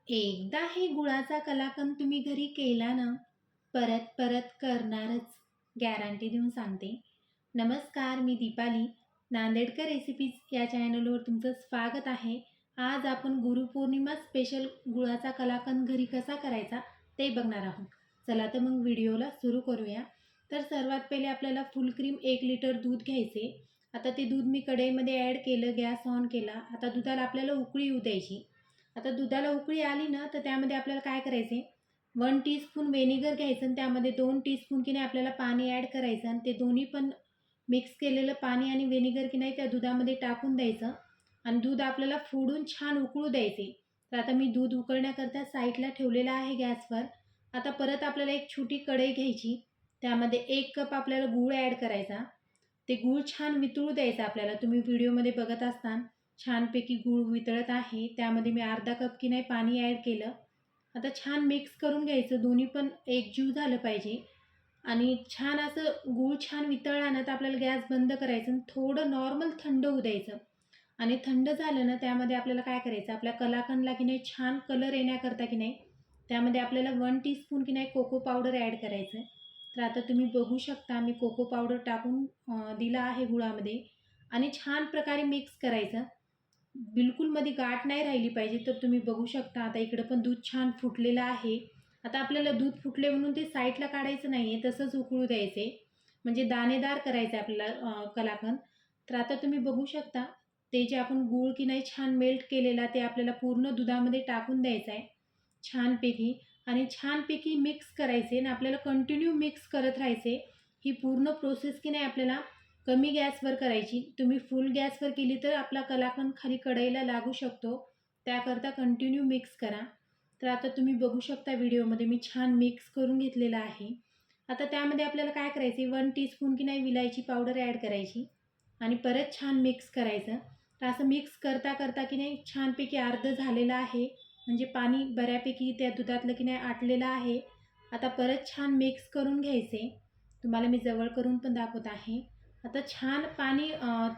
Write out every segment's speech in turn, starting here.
एकदा हे गुळाचा कलाकंद तुम्ही घरी केला ना, परत परत करणारच, गॅरंटी देऊन सांगते. नमस्कार, मी दीपाली. नांदेडकर रेसिपीज या चॅनलवर तुमचं स्वागत आहे. आज आपण गुरुपौर्णिमा स्पेशल गुळाचा कलाकंद घरी कसा करायचा ते बघणार आहोत. चला तर मग व्हिडिओला सुरू करूया. तर सर्वात पहिले आपल्याला फुल क्रीम 1 लिटर दूध घ्यायचे. आता ते दूध मी कढईमध्ये ॲड केलं, गॅस ऑन केला. आता दुधाला आपल्याला उकळी येऊ द्यायची. आता दुधाला उकळी आली ना, तर त्यामध्ये आपल्याला काय करायचे, 1 टीस्पून व्हिनेगर घ्यायचं आणि त्यामध्ये 2 टीस्पून की नाही आपल्याला पाणी ॲड करायचं आणि ते दोन्ही पण मिक्स केलेलं पाणी आणि व्हिनेगर की नाही त्या दुधामध्ये टाकून द्यायचं आणि दूध आपल्याला फोडून छान उकळू द्यायचे. तर आता मी दूध उकळण्याकरता साईडला ठेवलेलं आहे गॅसवर. आता परत आपल्याला एक छोटी कढई घ्यायची. त्यामध्ये 1 कप आपल्याला गूळ ॲड करायचा. ते गूळ छान वितळू द्यायचं आपल्याला. तुम्ही व्हिडिओमध्ये बघत असताना छानपैकी गूळ वितळत आहे. त्यामध्ये मी अर्धा कप की नाही पाणी ॲड केलं. आता छान मिक्स करून घ्यायचं. दोन्ही पण एकजीव झालं पाहिजे आणि छान असं गूळ छान वितळला ना, तर आपल्याला गॅस बंद करायचं आणि थोडं नॉर्मल थंड होऊ द्यायचं. आणि थंड झालं ना, त्यामध्ये आपल्याला काय करायचं, आपल्या कलाकंदला की नाही छान कलर येण्याकरता की नाही त्यामध्ये आपल्याला 1 टीस्पून की नाही कोको पावडर ॲड करायचं. तर आता तुम्ही बघू शकता मी कोको पावडर टाकून दिला आहे गुळामध्ये आणि छान प्रकारे मिक्स करायचं. बिलकुल मध्ये गाठ नाही राहिली पाहिजे. तर तुम्ही बघू शकता आता इकडं पण दूध छान फुटलेलं आहे. आता आपल्याला दूध फुटले म्हणून ते साईडला काढायचं नाही आहे, तसंच उकळू द्यायचे. म्हणजे दाणेदार करायचं आपल्याला कलाकंद. तर आता तुम्ही बघू शकता ते जे आपण गूळ की नाही छान मेल्ट केलेला ते आपल्याला पूर्ण दुधामध्ये टाकून द्यायचं आहे छानपैकी आणि छानपैकी मिक्स करायचे आणि आपल्याला कंटिन्यू मिक्स करत राहायचे. ही पूर्ण प्रोसेस की नाही आपल्याला कमी गॅसवर करायची. तुम्ही फुल गॅसवर केली तर आपला कलाकंद खाली कढईला लागू शकतो. त्याकरता कंटिन्यू मिक्स करा. तर आता तुम्ही बघू शकता व्हिडिओमध्ये मी छान मिक्स करून घेतलेलं आहे. आता त्यामध्ये आपल्याला काय करायचे, 1 टीस्पून की नाही विलायची पावडर ॲड करायची आणि परत छान मिक्स करायचं. तर असं मिक्स करता करता की नाही छानपैकी अर्धं झालेलं आहे. म्हणजे पाणी बऱ्यापैकी त्या दुधातलं की नाही आटलेलं आहे. आता परत छान मिक्स करून घ्यायचे. तुम्हाला मी जवळ करून पण दाखवत आहे. आता छान पाणी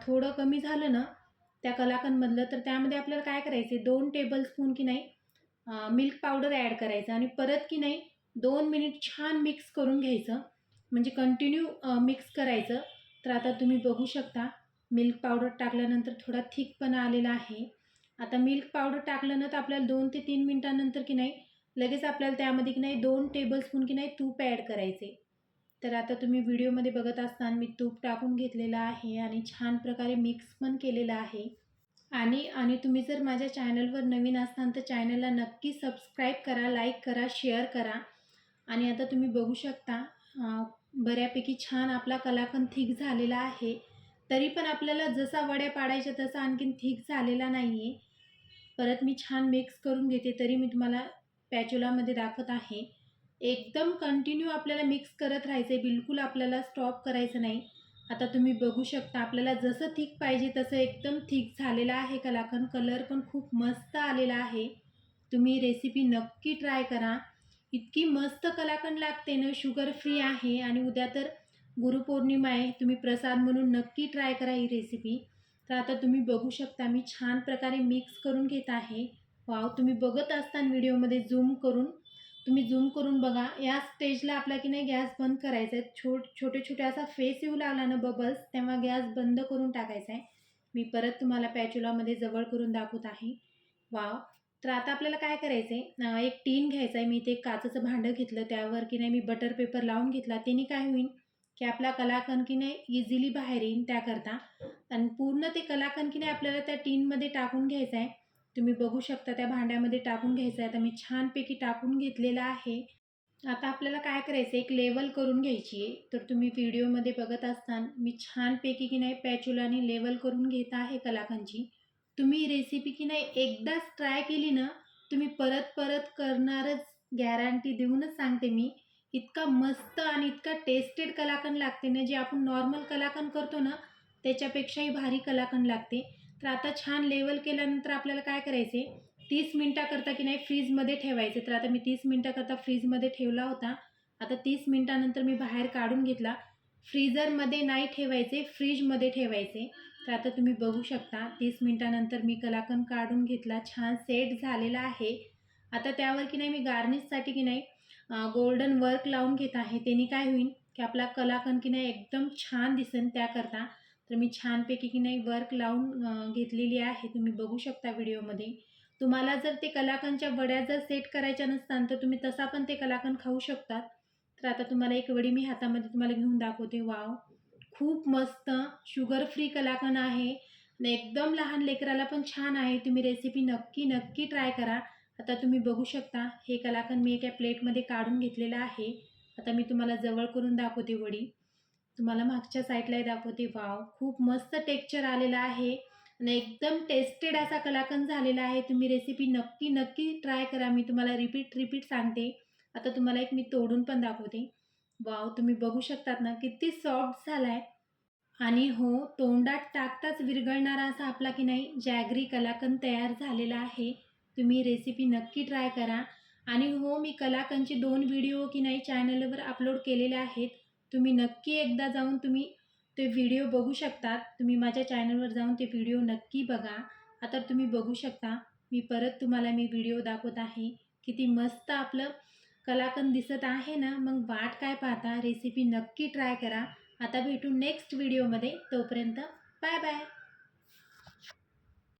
थोडं कमी झालं ना त्या कलाकंदमधलं, तर त्यामध्ये आपल्याला काय करायचे, 2 टेबलस्पून की नाही मिल्क पावडर ॲड करायचं आणि परत की नाही 2 मिनिट छान मिक्स करून घ्यायचं. म्हणजे कंटिन्यू मिक्स करायचं. तर आता तुम्ही बघू शकता मिल्क पावडर टाकल्यानंतर थोडा थिकपणा आलेला आहे. आता मिल्क पावडर टाकलं ना, तर आपल्याला 2 ते 3 मिनिटानंतर की नाही लगेच आपल्याला त्यामध्ये की नाही 2 टेबलस्पून की नाही तूप ॲड करायचे. तर आता तुम्ही व्हिडिओमध्ये बघत असताना मी तूप टाकून घेतलेलं आहे आणि छान प्रकारे मिक्स पण केलेलं आहे. आणि आणि तुम्ही जर माझ्या चॅनलवर नवीन असाल तर चॅनलला नक्की सबस्क्राईब करा, लाईक करा, शेअर करा. आणि आता तुम्ही बघू शकता बऱ्यापैकी छान आपला कलाकंद थिक झालेला आहे. तरी पण आपल्याला जसा वड्या पाडायच्या तसा आणखीन थिक झालेला नाही आहे. परत मी छान मिक्स करून घेते. तरी मी तुम्हाला पॅच्युलामध्ये दाखवत आहे. एकदम कंटिन्यू आपल्याला मिक्स करत राहायचं आहे. बिलकुल आपल्याला स्टॉप करायचं नाही. आता तुम्ही बघू शकता आपल्याला जसं थिक पाहिजे तसं एकदम थिक झालेलं आहे कलाकंद. कलर पण खूप मस्त आलेला आहे. तुम्ही रेसिपी नक्की ट्राय करा. इतकी मस्त कलाकंद लागते ना, शुगर फ्री आहे आणि उद्या तर गुरुपौर्णिमा आहे. तुम्ही प्रसाद म्हणून नक्की ट्राय करा ही रेसिपी. तर आता तुम्ही बघू शकता मी छान प्रकारे मिक्स करून घेत आहे. वाव, तुम्ही बघत असताना व्हिडिओमध्ये तुम्ही झूम करून बघा. या स्टेजला आपला की नाही गॅस बंद करायचा आहे. छोटे छोटे असा फेस येऊ लागला ना बबल्स, तेव्हा गॅस बंद करून टाकायचा आहे. मी परत तुम्हाला पॅच्युलामध्ये जवळ करून दाखवत आहे. वाव. तर आता आपल्याला काय करायचं आहे, एक टीन घ्यायचा आहे. मी ते काचेचं भांडं घेतलं, त्यावर की नाही मी बटर पेपर लावून घेतला. त्याने काय होईल की आपला कलाकंद की नाही इझिली बाहेर येईल त्याकरता. आणि पूर्ण ते कलाकंद की नाही आपल्याला त्या टीनमध्ये टाकून घ्यायचं आहे. तुम्ही बघू शकता त्या भांड्यामध्ये टाकून घ्यायचं आहे. आता मी छानपैकी टाकून घेतलेलं आहे. आता आपल्याला काय करायचं, एक लेवल करून घ्यायची आहे. तर तुम्ही व्हिडिओमध्ये बघत असताना मी छानपैकी की नाही पॅच्युलाने लेवल करून घेत आहे कलाकंदची. तुम्ही रेसिपी की नाही एकदाच ट्राय केली ना, तुम्ही परत परत करणारच, गॅरंटी देऊनच सांगते मी. इतका मस्त आणि इतका टेस्टेड कलाकंद लागते ना, जे आपण नॉर्मल कलाकंद करतो ना त्याच्यापेक्षाही भारी कलाकंद लागते. तर आता छान लेवल केल्यानंतर आपल्याला काय करायचे, 30 मिनिटाकरता की नाही फ्रीजमध्ये ठेवायचे. तर आता मी 30 मिनिटाकरता फ्रीजमध्ये ठेवला होता. आता 30 मिनिटानंतर मी बाहेर काढून घेतला. फ्रीझरमध्ये नाही ठेवायचे, फ्रीजमध्ये ठेवायचे. तर आता तुम्ही बघू शकता 30 मिनिटानंतर मी कलाकंद काढून घेतला. छान सेट झालेला आहे आता त्यावर की नाही मी गार्निशसाठी की नाही गोल्डन वर्क लावून घेत आहे. त्याने काय होईल की आपला कलाकंद की नाही एकदम छान दिसेल त्याकरता. तर मी छानपैकी की नाही वर्क लावून घेतलेली आहे. तुम्ही बघू शकता व्हिडिओमध्ये. तुम्हाला जर ते कलाकंदच्या वड्या जर सेट करायच्या नसतान तर तुम्ही तसा पण ते कलाकंद खाऊ शकतात. तर आता तुम्हाला एक वडी मी हातामध्ये तुम्हाला घेऊन दाखवते. वॉव! खूप मस्त शुगर फ्री कलाकंद आहे आणि एकदम लहान लेकराला पण छान आहे. तुम्ही रेसिपी नक्की, नक्की ट्राय करा. आता तुम्ही बघू शकता हे कलाकंद मी एका प्लेटमध्ये काढून घेतलेलं आहे. आता मी तुम्हाला जवळ करून दाखवते वडी. तुम्हाला मागच्या साईडलाही दाखवते. वॉव! खूप मस्त टेक्स्चर आलेलं आहे आणि एकदम टेस्टेड असा कलाकंद झालेला आहे. तुम्ही रेसिपी नक्की, नक्की ट्राय करा. मी तुम्हाला रिपीट सांगते. आता तुम्हाला एक मी तोडून पण दाखवते. वॉव! तुम्ही बघू शकतात ना किती सॉफ्ट झालाय आणि हो, तोंडात टाकताच विरघळणारा असा आपला की नाही जॅगरी कलाकंद तयार झालेला आहे. तुम्ही रेसिपी नक्की ट्राय करा आणि हो, मी कलाकंदचे 2 व्हिडिओ की नाही चॅनलवर अपलोड केलेले आहेत. तुम्ही नक्की एकदा जाऊन तुम्ही ते व्हिडिओ बघू शकतात. तुम्ही माझ्या चॅनलवर जाऊन ते व्हिडिओ नक्की बघा. आता तुम्ही बघू शकता, मी परत तुम्हाला व्हिडिओ दाखवत आहे. किती मस्त आपलं कलाकंद दिसत आहे ना, मग वाट काय पाहता? रेसिपी नक्की ट्राय करा. आता भेटू नेक्स्ट व्हिडिओमध्ये. तोपर्यंत बाय बाय.